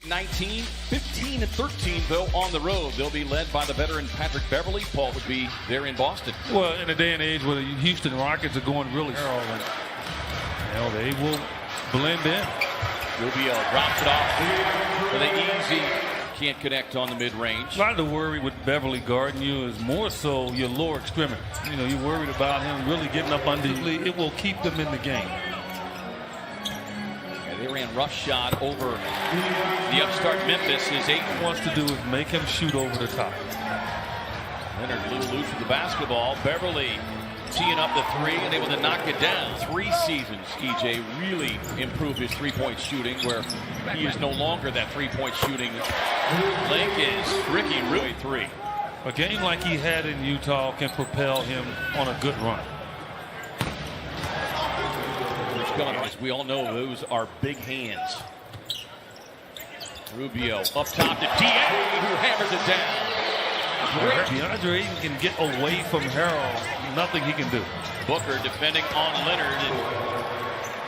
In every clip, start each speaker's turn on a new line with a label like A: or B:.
A: 19, 15 and 13 though on the road. They'll be led by the veteran Patrick Beverley. Paul would be there in Boston.
B: Well, in a day and age where the Houston Rockets are going really strong, they will blend in.
A: Rubio drops it off for the easy. Can't connect on the mid-range.
B: A lot of the worry with Beverley guarding you is more so your lower extremity. You're worried about him really getting up under you. It will keep them in the game.
A: They ran rough shot over the upstart Memphis. His Ayton
B: wants to do is make him shoot over the top.
A: Leonard a little loose with the basketball. Beverley teeing up the three and able to knock it down. 3 seasons, EJ really improved his three-point shooting, where he is no longer that three-point shooting link is Ricky Rui 3.
B: A game like he had in Utah can propel him on a good run.
A: As we all know, those are big hands. Rubio up top to DA, who hammers it down.
B: DeAndre Ayton can get away from Harold. Nothing he can do.
A: Booker defending on Leonard. And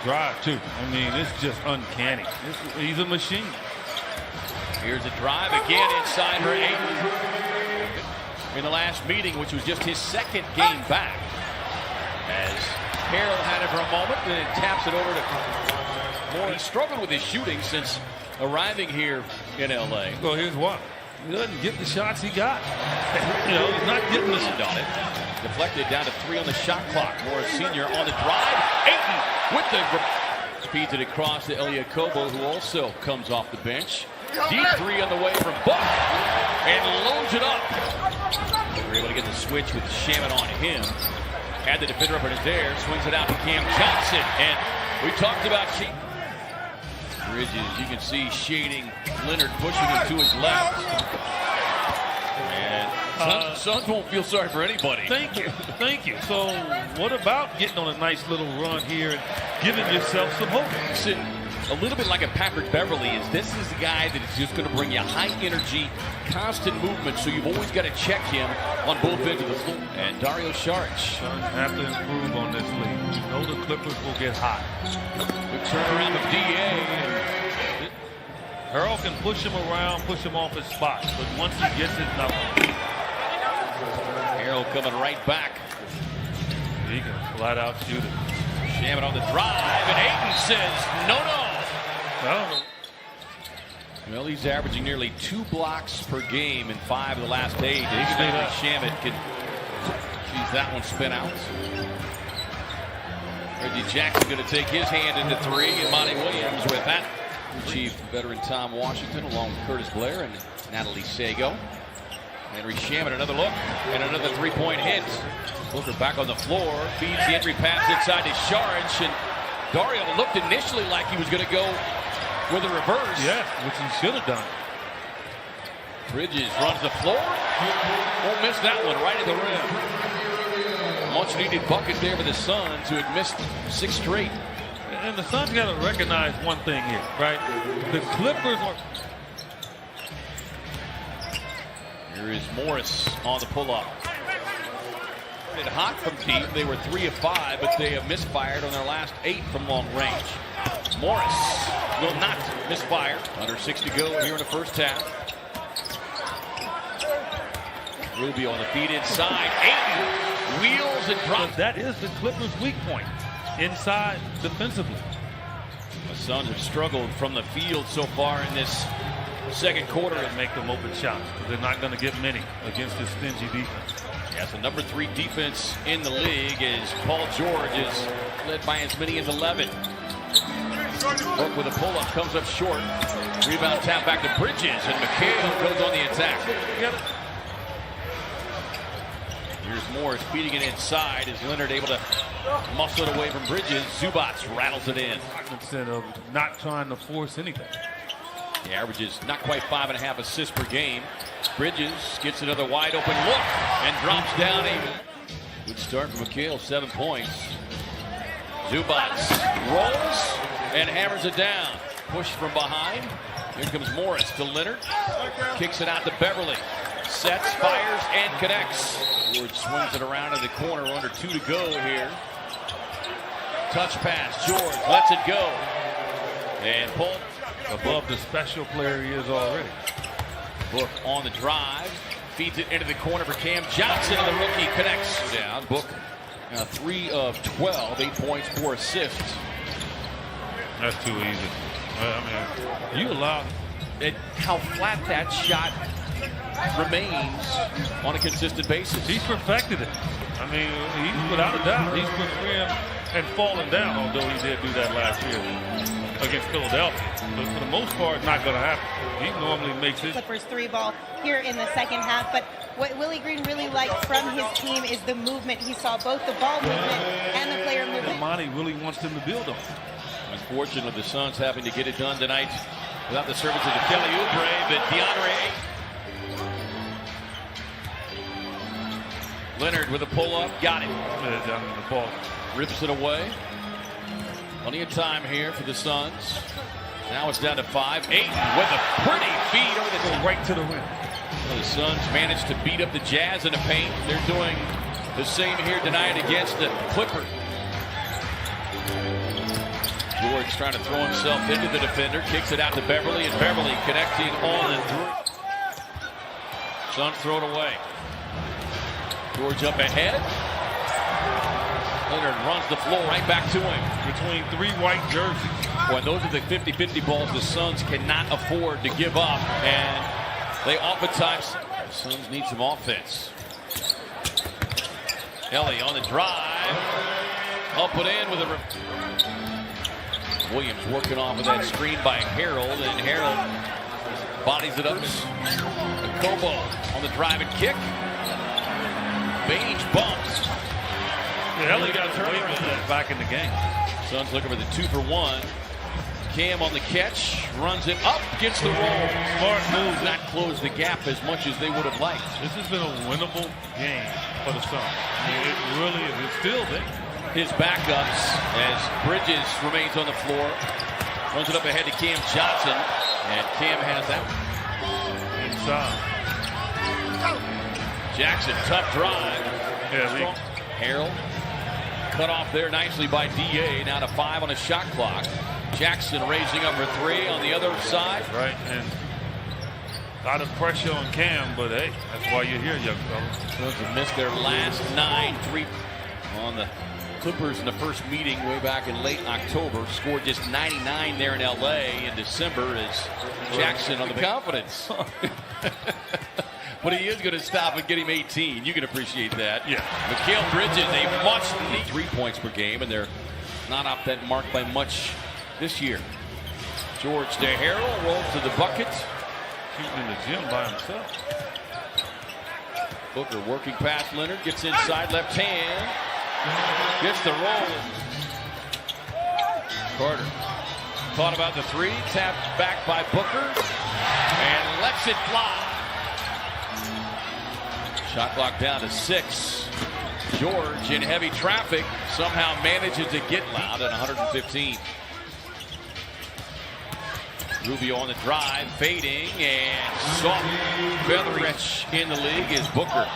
B: drive, too. It's just uncanny. He's a machine.
A: Here's a drive again inside for Ayton. In the last meeting, which was just his second game back. As Harold had it for a moment, and then taps it over to Moore. He struggled with his shooting since arriving here in L.A.
B: Well, here's why. He doesn't get the shots he got. He's not getting the shot
A: on it. Deflected down to 3 on the shot clock. Morris Sr. on the drive. Ayton with the speeds it across to Elie Okobo, who also comes off the bench. Deep 3 on the way from Buck, and loads it up. They were able to get the switch with Shamet on him. Had the defender up in his air, swings it out to Cam Johnson, and we talked about Bridges. You can see shading Leonard, pushing him to his left. And Suns won't feel sorry for anybody.
B: Thank you. So what about getting on a nice little run here and giving yourself some hope?
A: A little bit like a Patrick Beverley this is the guy that is just going to bring you high energy, constant movement, so you've always got to check him on both ends of the floor. And Dario Saric.
B: Suns have to improve on this league. You know the Clippers will get hot.
A: Good turnaround of DA.
B: Harold can push him around, push him off his spot, but once he gets it, nothing.
A: Harold coming right back.
B: He can flat out shoot it.
A: Shamet on the drive, and Ayton says no. Well, he's averaging nearly 2 blocks per game in 5 of the last 8. Shamet can see that one spin out. Reggie Jackson going to take his hand into 3, and Monty Williams with that. Chief veteran Tom Washington along with Curtis Blair and Natalie Sago. Henry Shamet, another look, and another 3-point hit. Booker back on the floor, feeds the entry pass inside to Saric, and Dario looked initially like he was going to go with a reverse.
B: Yeah, which he should have done.
A: Bridges runs the floor. Won't miss that one right at the rim. Much needed bucket there for the Suns, who had missed 6 straight.
B: And the Suns got to recognize one thing here, right? The Clippers are...
A: Here is Morris on the pull-up. Hot from deep. They were 3 of 5, but they have misfired on their last 8 from long range. Morris will not misfire. Under 6 to go here in the first half. Rubio on the feed inside. Ayton wheels and drops.
B: That is the Clippers' weak point. Inside defensively.
A: The Suns have struggled from the field so far in this second quarter.
B: And make them open shots, because they're not going to get many against this stingy defense.
A: Yeah, so number 3 defense in the league as Paul George is led by as many as 11. Book with a pull-up, comes up short. Rebound tap back to Bridges, and McHale goes on the attack. Here's Morris feeding it inside. Is Leonard able to muscle it away from Bridges? Zubats rattles it in.
B: Instead of not trying to force anything.
A: He averages not quite 5.5 assists per game. Bridges gets another wide open look and drops down a good start from McHale, 7 points. Zubats rolls and hammers it down. Push from behind. Here comes Morris to Leonard. Kicks it out to Beverley. Sets, fires, and connects. Ward swings it around in the corner. Under 2 to go here. Touch pass. George lets it go. And pulled
B: above the special player he is already.
A: Book on the drive. Feeds it into the corner for Cam Johnson, and the rookie connects. Down. Book 3 of 12, 8 points, 4 assists.
B: That's too easy. I mean, you allow
A: And how flat that shot remains on a consistent basis.
B: He's perfected it. I mean, he's without a doubt, he's put rim and fallen down, although he did do that last year against Philadelphia. But for the most part, not going to happen. He normally makes his
C: Clippers 3-ball here in the second half. But what Willie Green really liked from his team is the movement. He saw both the ball movement and the player movement.
B: Monty really wants them to build on.
A: Unfortunately, the Suns having to get it done tonight without the services of Kelly Oubre, but DeAndre Leonard with a pull-up, got it.
B: Down in the ball.
A: Rips it away. Plenty of time here for the Suns. Now it's down to 5. Ayton with a pretty feed over the
B: Right to the rim.
A: Well, the Suns managed to beat up the Jazz in the paint. They're doing the same here tonight against the Clippers. George trying to throw himself into the defender, kicks it out to Beverly, and Beverly connecting on and through. Suns throw it away. George up ahead. Leonard runs the floor right back to him.
B: Between 3 white jerseys.
A: Boy, those are the 50-50 balls the Suns cannot afford to give up, and they oftentimes. The Suns need some offense. Ellie on the drive. Up and in with a. Williams working off of that screen by Harold, and Harold bodies it up. Kobo on the drive and kick. Baines bumps.
B: Yeah, Ellie got turned back in the game.
A: Suns looking for the 2-for-1. Cam on the catch, runs it up, gets the roll.
B: Smart move.
A: Not close the gap as much as they would have liked.
B: This has been a winnable game for the Suns. I mean, it really is. It's still there.
A: His backups as Bridges remains on the floor. Runs it up ahead to Cam Johnson, and Cam has that
B: Inside.
A: Jackson, tough drive.
B: Yeah,
A: Harold cut off there nicely by DA. Now to 5 on a shot clock. Jackson raising up for 3 on the other side.
B: Right, and a lot of pressure on Cam, but hey, that's why you're here, young fellas.
A: Suns have missed their last 9 3 on the Clippers in the first meeting way back in late October. Scored just 99 there in LA in December as Jackson on the confidence. But he is going to stop and get him 18. You can appreciate that.
B: Yeah.
A: Mikal Bridges, a much-needed 3 points per game, and they're not off that mark by much this year. George to Harold, rolls to the bucket.
B: Shooting in the gym by himself.
A: Booker working past Leonard, gets inside left hand. Gets the roll. Carter thought about the 3, tapped back by Booker, and lets it fly. Shot clock down to 6. George in heavy traffic somehow manages to get loud at 115. Rubio on the drive, fading, and soft featherish in the league is Booker.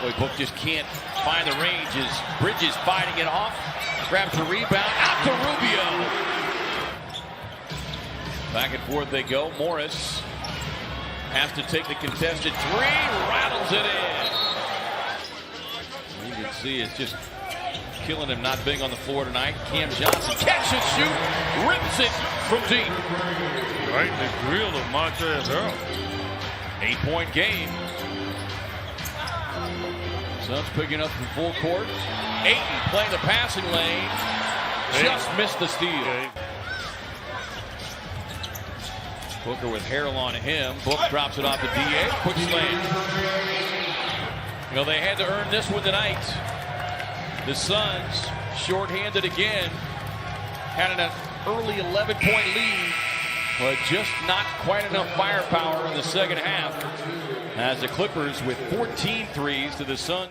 A: Boy, Book just can't find the range as Bridges fighting it off. Grabs the rebound, out to Rubio. Back and forth they go. Morris has to take the contested 3, rattles it in. You can see it's just killing him not being on the floor tonight. Cam Johnson, catch and shoot, rips it from deep.
B: Right in the grill of Montrezl Harrell.
A: 8-point game. Suns picking up from full court. Ayton playing the passing lane. Just missed the steal.
B: Okay.
A: Booker with Harrell on him. Book drops it off to DA. Quick slam. You know, they had to earn this one tonight. The Suns, shorthanded again, had an early 11-point lead, but just not quite enough firepower in the second half. As the Clippers with 14 threes to the Suns.